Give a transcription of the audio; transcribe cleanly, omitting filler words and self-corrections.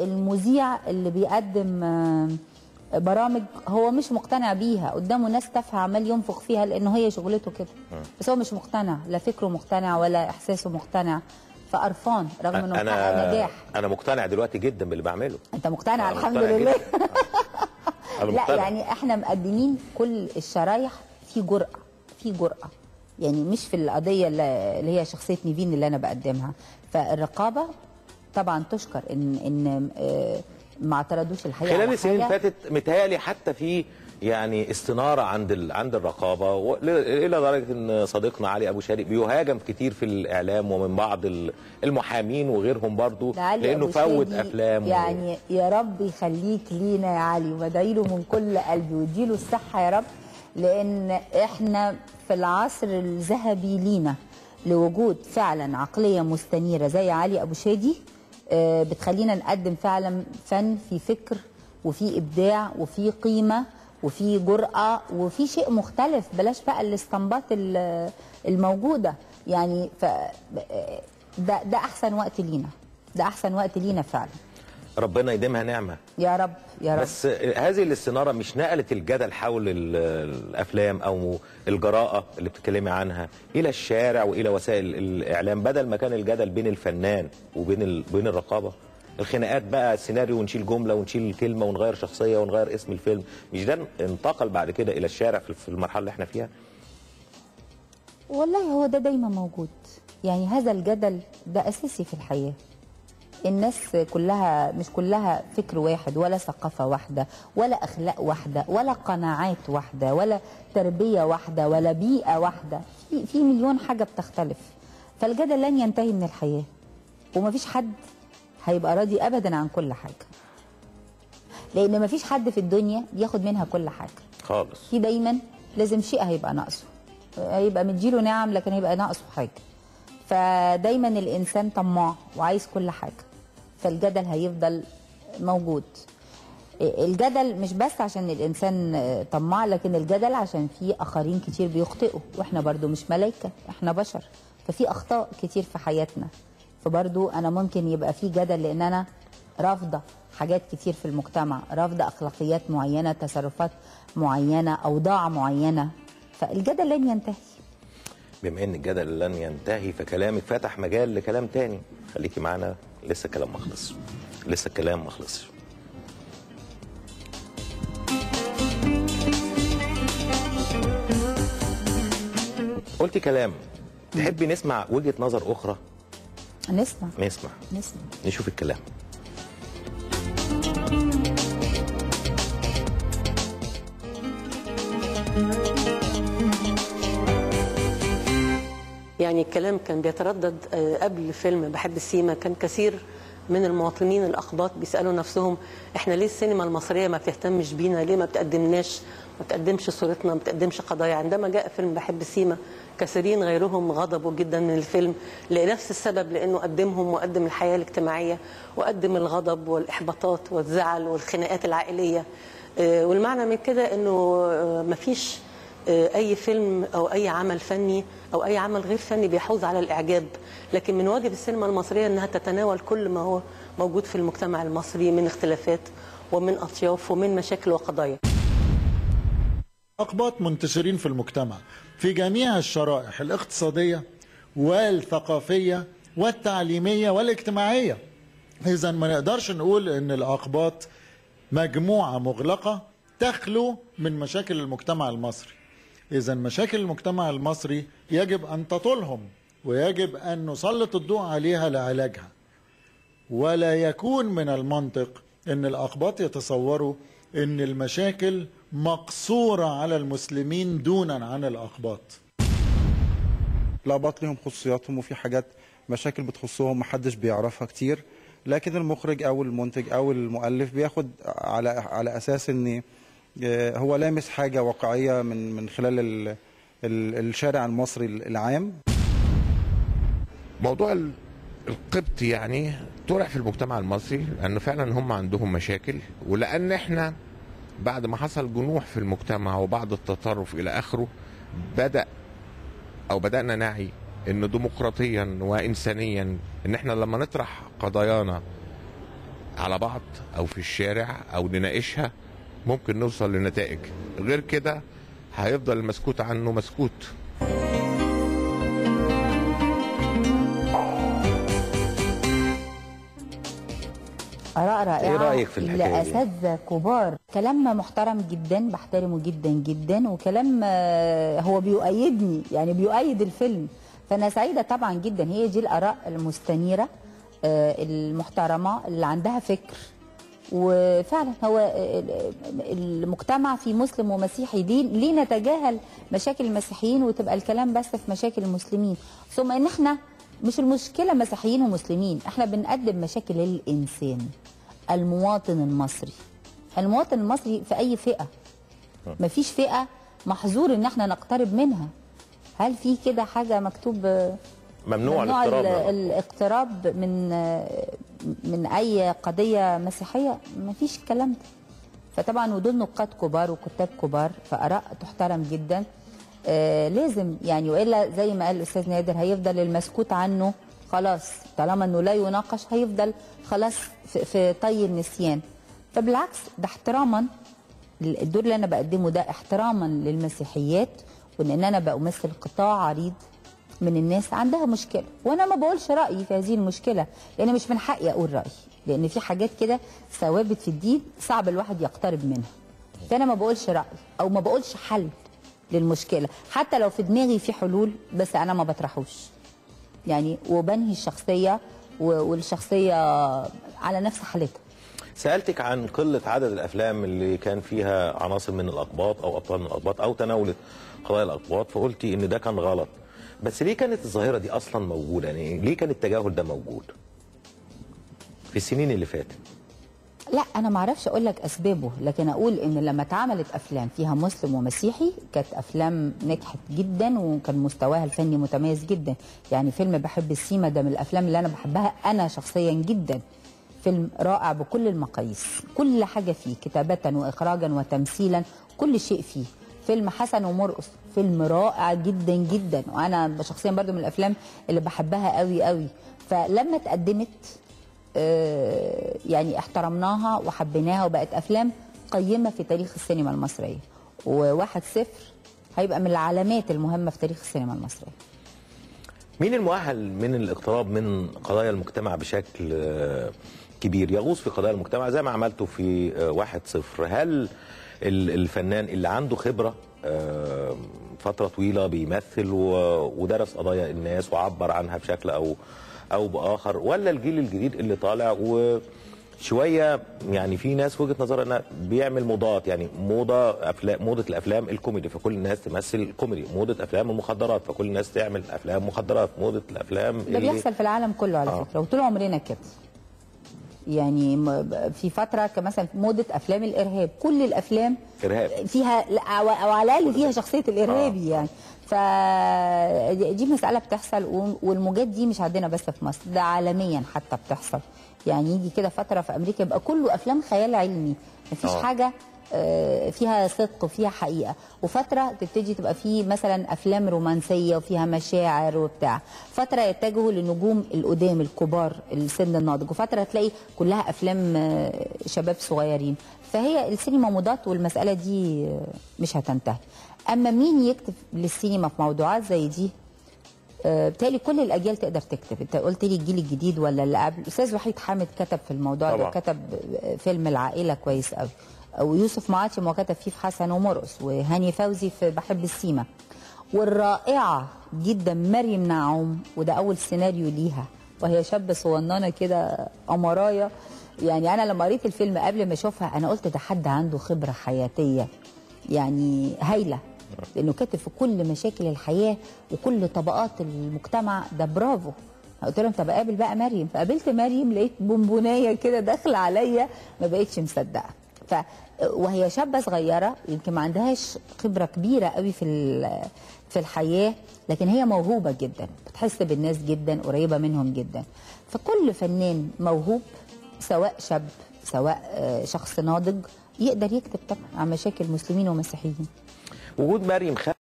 المذيع اللي بيقدم برامج هو مش مقتنع بيها، قدامه ناس تافهه عمال ينفخ فيها لانه هي شغلته كده، بس هو مش مقتنع، لا فكره مقتنع ولا احساسه مقتنع، فقرفان رغم انه محقق نجاح. انا مقتنع دلوقتي جدا باللي بعمله. انت مقتنع؟ الحمد لله. لا يعني احنا مقدمين كل الشرايح في جرأة، في جرأة، يعني مش في القضيه اللي هي شخصيه نيفين اللي انا بقدمها. فالرقابه طبعا تشكر ان ما اعترضوش الحقيقه خلال السنين اللي فاتت. متهيألي حتى في يعني استناره عند الرقابه، الى درجه ان صديقنا علي ابو شاري بيهاجم كتير في الاعلام ومن بعض المحامين وغيرهم برضه لانه فوت افلام. يعني يا رب يخليك لينا يا علي، وبدعي له من كل قلبي واديله الصحه يا رب، لان احنا في العصر الذهبي لينا لوجود فعلا عقليه مستنيره زي علي ابو شادي، بتخلينا نقدم فعلا فن في فكر وفي ابداع وفي قيمه وفي جرأة وفي شيء مختلف، بلاش بقى الاستنباط الموجوده يعني. ده احسن وقت لينا، ده احسن وقت لينا فعلا. ربنا يديمها نعمه يا رب يا رب. بس هذه الاستناره مش نقلت الجدل حول الافلام او الجراءه اللي بتتكلمي عنها الى الشارع والى وسائل الاعلام، بدل ما كان الجدل بين الفنان وبين الرقابه. الخناقات بقى السيناريو ونشيل جمله ونشيل كلمه ونغير شخصيه ونغير اسم الفيلم، مش ده انتقل بعد كده الى الشارع في المرحله اللي احنا فيها؟ والله هو ده دايما موجود، يعني هذا الجدل ده اساسي في الحياه. الناس كلها مش كلها فكر واحد ولا ثقافة واحدة ولا أخلاق واحدة ولا قناعات واحدة ولا تربية واحدة ولا بيئة واحدة، في مليون حاجة بتختلف. فالجدل لن ينتهي من الحياة، ومفيش حد هيبقى راضي أبدا عن كل حاجة، لأن مفيش حد في الدنيا بياخد منها كل حاجة خالص. في دايما لازم شيء هيبقى ناقصه، هيبقى مديله نعم لكن هيبقى ناقصه حاجة. فدايما الإنسان طماع وعايز كل حاجة، فالجدل هيفضل موجود. الجدل مش بس عشان الإنسان طماع، لكن الجدل عشان في آخرين كتير بيخطئوا، وإحنا برضو مش ملايكة، إحنا بشر، ففي أخطاء كتير في حياتنا. فبرضو أنا ممكن يبقى في جدل لأن أنا رافضة حاجات كتير في المجتمع، رافضة أخلاقيات معينة، تصرفات معينة، أوضاع معينة، فالجدل لن ينتهي. بما ان الجدل لن ينتهي فكلامك فتح مجال لكلام تاني، خليكي معانا، لسه الكلام ما خلصش، لسه الكلام ما خلصش. قلتي كلام، تحبي نسمع وجهة نظر أخرى؟ نسمع نشوف الكلام. يعني الكلام كان بيتردد قبل فيلم بحب السيما، كان كثير من المواطنين الأقباط بيسألوا نفسهم احنا ليه السينما المصرية ما بتهتمش بينا، ليه ما بتقدمش صورتنا، ما بتقدمش قضايا. عندما جاء فيلم بحب السيما كثيرين غيرهم غضبوا جدا من الفيلم لنفس السبب، لأنه قدمهم وقدم الحياة الاجتماعية وقدم الغضب والإحباطات والزعل والخناقات العائلية. والمعنى من كده أنه ما فيش أي فيلم أو أي عمل فني أو أي عمل غير فني بيحوز على الإعجاب، لكن من واجب السينما المصرية أنها تتناول كل ما هو موجود في المجتمع المصري من اختلافات ومن أطياف ومن مشاكل وقضايا. أقباط منتشرين في المجتمع في جميع الشرائح الاقتصادية والثقافية والتعليمية والاجتماعية. إذن ما نقدرش نقول أن الأقباط مجموعة مغلقة تخلو من مشاكل المجتمع المصري. إذن مشاكل المجتمع المصري يجب أن تطولهم ويجب أن نسلط الضوء عليها لعلاجها، ولا يكون من المنطق أن الأقباط يتصوروا أن المشاكل مقصورة على المسلمين دونا عن الأقباط. الأقباط لهم خصوصياتهم وفي حاجات مشاكل بتخصهم محدش بيعرفها كتير، لكن المخرج أو المنتج أو المؤلف بياخد على أساس أن هو لامس حاجة واقعية من خلال الشارع المصري العام. موضوع القبط يعني طرح في المجتمع المصري لأنه فعلا هم عندهم مشاكل، ولأن احنا بعد ما حصل جنوح في المجتمع وبعد التطرف إلى آخره بدأنا نعي إنه ديمقراطيا وإنسانيا إن احنا لما نطرح قضايانا على بعض او في الشارع او نناقشها ممكن نوصل لنتائج، غير كده هيفضل المسكوت عنه مسكوت. آراء رائعة. إيه رأيك في الحكاية دي؟ لأساتذة كبار، كلام محترم جدا، بحترمه جدا جدا، وكلام هو بيؤيدني، يعني بيؤيد الفيلم. فأنا سعيدة طبعا جدا. هي دي الآراء المستنيرة المحترمة اللي عندها فكر. وفعلا هو المجتمع فيه مسلم ومسيحي، ليه نتجاهل مشاكل المسيحيين وتبقى الكلام بس في مشاكل المسلمين؟ ثم ان احنا مش المشكلة مسيحيين ومسلمين، احنا بنقدم مشاكل للإنسان، المواطن المصري. المواطن المصري في أي فئة، مفيش فئة محظور ان احنا نقترب منها. هل في كده حاجة مكتوب ممنوع الاقتراب من أي قضية مسيحية؟ مفيش الكلام ده. فطبعا ودول نقاد كبار وكتاب كبار، فآراء تحترم جدا. لازم يعني، والا زي ما قال الاستاذ نادر هيفضل المسكوت عنه خلاص، طالما انه لا يناقش هيفضل خلاص في طي النسيان. فبالعكس ده احتراما، الدور اللي انا بقدمه ده احتراما للمسيحيات، وان انا بمثل قطاع عريض من الناس عندها مشكله، وانا ما بقولش رايي في هذه المشكله، لان مش من حقي اقول رايي، لان في حاجات كده ثوابت في الدين صعب الواحد يقترب منها. فانا ما بقولش رايي او ما بقولش حل للمشكله، حتى لو في دماغي في حلول بس انا ما بطرحوش يعني، وبنهي الشخصيه والشخصيه على نفس حالتها. سألتك عن قلة عدد الأفلام اللي كان فيها عناصر من الأقباط أو أبطال من الأقباط أو تناولت قضايا الأقباط، فقلتي إن ده كان غلط. بس ليه كانت الظاهرة دي أصلا موجودة؟ يعني ليه كان التجاهل ده موجود في السنين اللي فاتت؟ لا انا ما اعرفش اقول لك اسبابه، لكن اقول ان لما اتعملت افلام فيها مسلم ومسيحي كانت افلام نجحت جدا، وكان مستواها الفني متميز جدا. يعني فيلم بحب السيما ده من الافلام اللي انا بحبها انا شخصيا جدا. فيلم رائع بكل المقاييس، كل حاجه فيه كتابه واخراجا وتمثيلا، كل شيء فيه. فيلم حسن ومرقص فيلم رائع جدا جدا، وانا شخصيا برضو من الافلام اللي بحبها قوي قوي. فلما اتقدمت يعني احترمناها وحبيناها، وبقت افلام قيمه في تاريخ السينما المصريه، و1-0 هيبقى من العلامات المهمه في تاريخ السينما المصريه. مين المؤهل من الاقتراب من قضايا المجتمع بشكل كبير، يغوص في قضايا المجتمع زي ما عملته في 1-0؟ هل الفنان اللي عنده خبره فتره طويله بيمثل ودرس قضايا الناس وعبر عنها بشكل او باخر، ولا الجيل الجديد اللي طالع وشويه يعني في ناس في وجهه نظرها انها بيعمل موضات، يعني موضه الافلام الكوميدي فكل الناس تمثل كوميدي، موضه افلام المخدرات فكل الناس تعمل افلام مخدرات، موضه الافلام ده بيحصل في العالم كله على فكره، وطول عمرنا كده. يعني في فتره كمثلا موضه افلام الارهاب، كل الافلام إرهاب. فيها او على الاقل فيها شخصيه الارهابي يعني. فدي مساله بتحصل، والموجات دي مش عندنا بس في مصر، ده عالميا حتى بتحصل. يعني يجي كده فتره في امريكا يبقى كله افلام خيال علمي، مفيش حاجه فيها صدق وفيها حقيقه، وفتره تبتدي تبقى فيه مثلا افلام رومانسيه وفيها مشاعر وبتاع، فتره يتجهوا للنجوم القدام الكبار السن الناضج، وفتره تلاقي كلها افلام شباب صغيرين. فهي السينما موضات، والمساله دي مش هتنتهي. اما مين يكتب للسينما في موضوعات زي دي؟ بالتالي كل الاجيال تقدر تكتب. انت قلت لي الجيل الجديد ولا اللي قبل؟ الاستاذ وحيد حامد كتب في الموضوع ده، كتب فيلم العائله كويس قوي، ويوسف معاطي ما كتب فيه في حسن ومرقص، وهاني فوزي في بحب السيما، والرائعه جدا مريم نعوم، وده اول سيناريو ليها وهي شابه صغننه كده امرايه. يعني انا لما قريت الفيلم قبل ما اشوفها انا قلت ده حد عنده خبره حياتيه يعني هايله، لانه كاتب في كل مشاكل الحياه وكل طبقات المجتمع، ده برافو. قلت لهم طب اقابل بقى مريم، فقابلت مريم لقيت بونبونيه كده داخله عليا، ما بقتش مصدقه. وهي شابه صغيره يمكن ما عندهاش خبره كبيره قوي في الحياه، لكن هي موهوبه جدا، بتحس بالناس جدا، قريبه منهم جدا. فكل فنان موهوب سواء شاب سواء شخص ناضج يقدر يكتب طبعا عن مشاكل مسلمين ومسيحيين. وجود مريم